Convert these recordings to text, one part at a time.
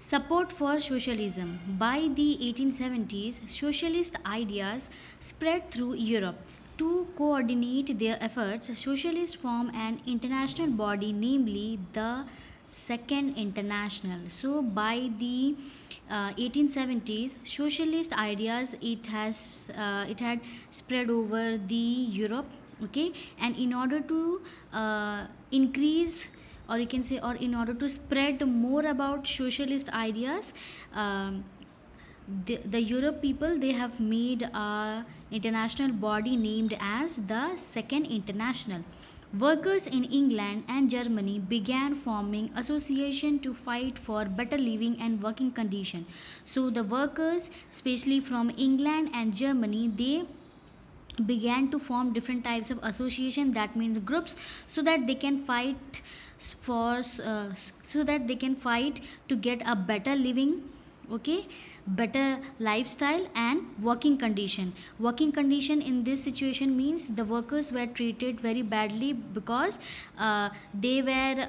Support for socialism. By the 1870s, socialist ideas spread through Europe. To coordinate their efforts, socialists formed an international body, namely the Second International. So, by the 1870s, socialist ideas it had spread over the Europe. Okay, and in order to increase, or you can say, or in order to spread more about socialist ideas, um, the Europe people, they have made a international body named as the Second International. Workers in England and Germany began forming association to fight for better living and working condition. So the workers, especially from England and Germany, they began to form different types of association, that means groups, so that they can fight for so that they can fight to get a better living, okay, better lifestyle and working condition. In this situation means the workers were treated very badly because they were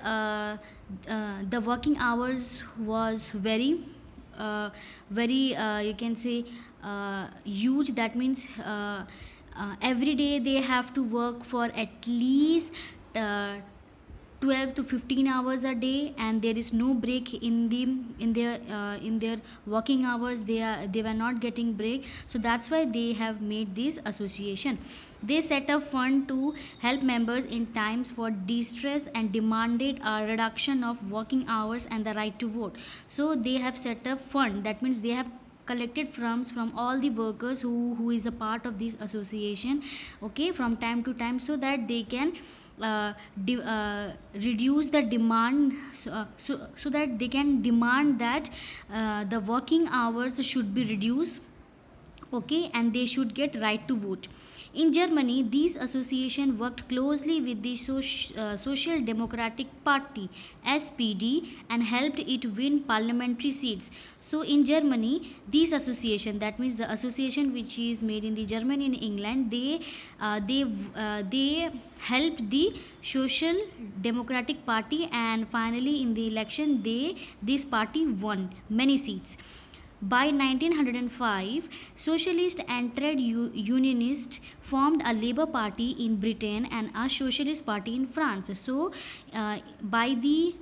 the working hours was very you can say huge. That means every day they have to work for at least uh, 12 to 15 hours a day, and there is no break in their working hours. They were not getting break, so that's why they have made this association. They set up fund to help members in times for distress and demanded a reduction of working hours and the right to vote. So they have set up fund, that means they have collected from all the workers who is a part of this association, okay, from time to time, so that they can reduce the demand, so that they can demand that the working hours should be reduced, okay, and they should get right to vote. In Germany, these association worked closely with the Social Democratic Party (SPD) and helped it win parliamentary seats. So in Germany, these association, that means the association which is made in the Germany in England, they helped the Social Democratic Party, and finally in the election this party won many seats. By 1905, socialist and trade unionists formed a Labour Party in Britain and a Socialist Party in France. So, by the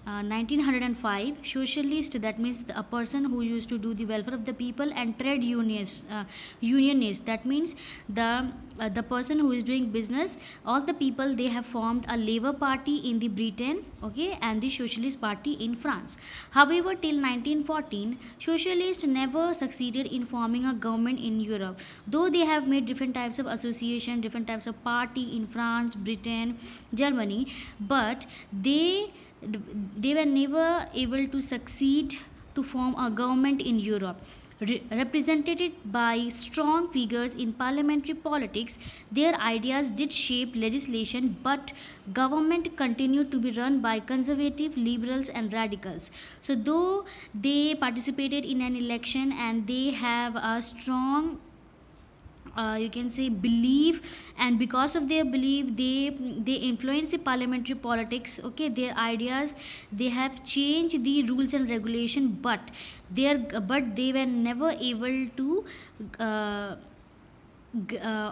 1905, socialist, that means a person who used to do the welfare of the people, and trade unionist, that means the person who is doing business, all the people, they have formed a Labour Party in the Britain, okay, and the Socialist Party in France. However, till 1914, socialists never succeeded in forming a government in Europe. Though they have made different types of association, different types of party in France, Britain, Germany, but they were never able to succeed to form a government in Europe. Represented by strong figures in parliamentary politics, their ideas did shape legislation, but government continued to be run by conservative, liberals, and radicals. So, though they participated in an election and they have a strong you can say belief, and because of their belief they influence the parliamentary politics, okay, their ideas, they have changed the rules and regulation, but they were never able to uh,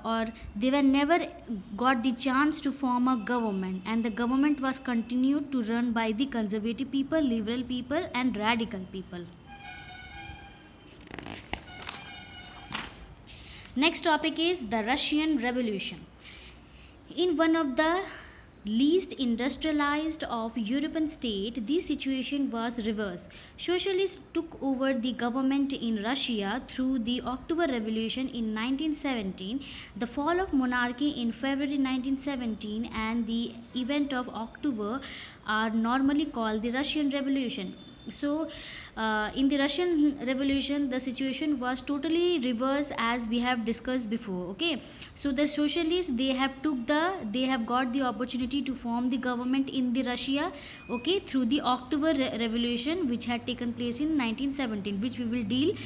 or they were never got the chance to form a government, and the government was continued to run by the conservative people, liberal people, and radical people. Next topic is the Russian Revolution. In one of the least industrialized of European states, the situation was reversed. Socialists took over the government in Russia through the October Revolution in 1917, the fall of monarchy in February 1917, and the event of October are normally called the Russian Revolution. So in the Russian Revolution, the situation was totally reversed as we have discussed before, okay. So the socialists, they have got the opportunity to form the government in the Russia, okay, through the October Revolution, which had taken place in 1917, which we will deal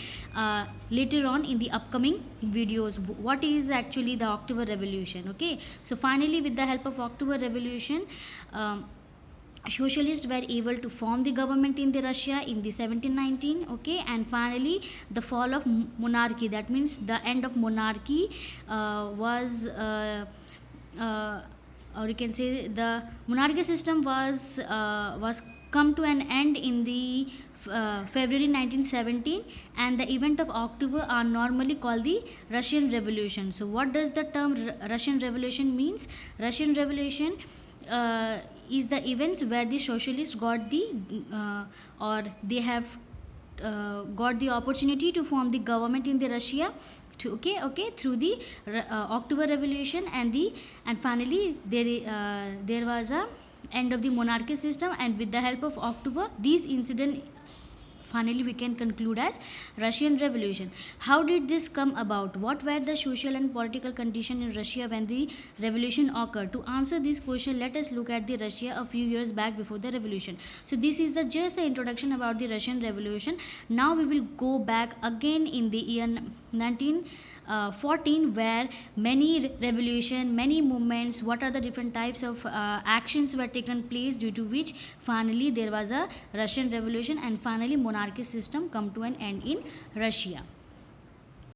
later on in the upcoming videos. What is actually the October Revolution, okay. So finally, with the help of October Revolution, socialists were able to form the government in the Russia in the 1719. Okay, and finally the fall of monarchy, that means the end of monarchy was or you can say the monarchy system was come to an end in the February 1917, and the event of October are normally called the Russian Revolution. So what does the term Russian Revolution means? Russian Revolution is the events where the socialists got the or they have got the opportunity to form the government in the Russia to, okay, through the October Revolution, and finally there was a end of the monarchy system, and with the help of October these incident finally we can conclude as Russian Revolution. How did this come about? What were the social and political conditions in Russia when the revolution occurred? To answer this question, let us look at the Russia a few years back before the revolution. So this is just the introduction about the Russian Revolution. Now we will go back again in the year 1914, where many revolution, many movements, what are the different types of actions were taken place, due to which finally there was a Russian Revolution, and finally monarchy system come to an end in Russia.